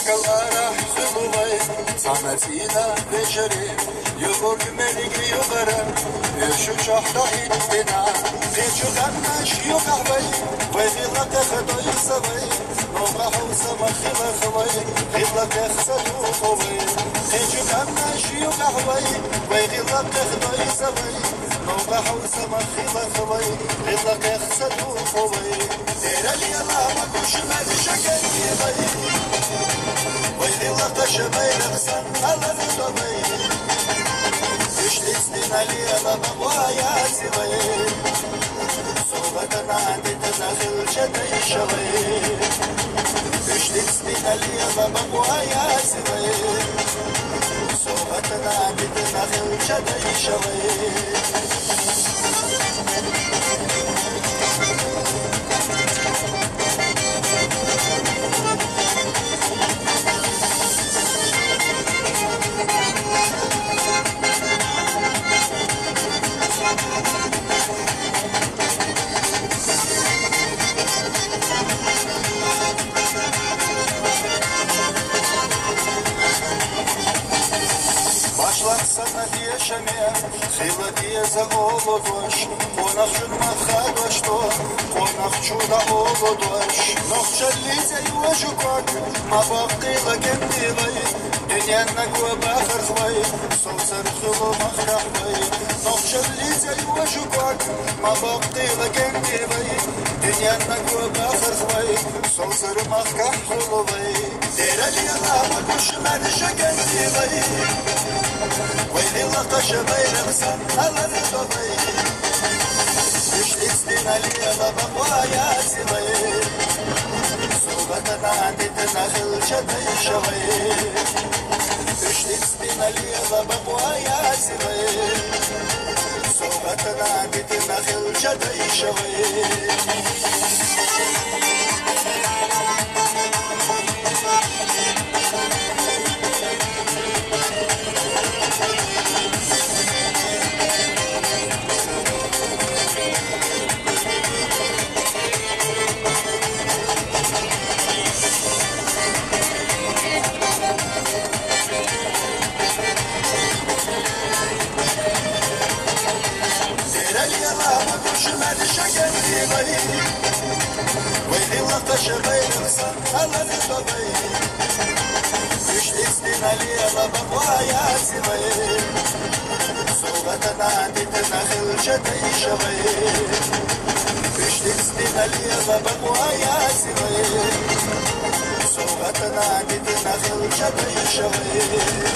كالارح خلوي صنعتينا بجري يغور ملك يغرى يشو شحطحي بنا غيشو غمش يقعوي وغيلك خدوي سوي نوغا حوسا مخيلا خوي غيلك اخسدو خوي غيشو غمش يقعوي وغيلك خدوي سوي نوغا حوسا مخيلا خوي غيلك اخسدو خوي دير لي الله مكوش مالشك ويغيلك شبيل غسن على الضبي تشتسنين لي بابوايا سوي صوبتنا عندي تدخل شدي شوي تشتسنين لي بابوايا سوي صوبتنا عندي تدخل شدي شوي Sana yaşamaya, xeyla diye zaolodoş, konak şunma xadoşto, konak çuda olodoş. Noxşalize yuvaşukak, mabaqila kendilay, dünyanna kuba xarxvay, soğsar xılı maxraxvay. Noxşalize yuvaşukak, mabaqila kendilay, dünyanna kuba xarxvay, soğsar maxraxvay. Derali alama kuşmani şakendilay, ويلي شبيل غسن على الضبي تشتسنين لي بابوايا سوي صوبتنا عندي تنخل شدي شوي تشتسنين لي بابوايا سوي صوبتنا عندي تنخل شدي شوي ويغيلك شبيل غسن على الضبي تشتسنين لي بابوايا سوي صوبتنا عندي تنخل شدي شوي تشتسنين لي بابوايا سوي صوبتنا عندي تنخل شدي شوي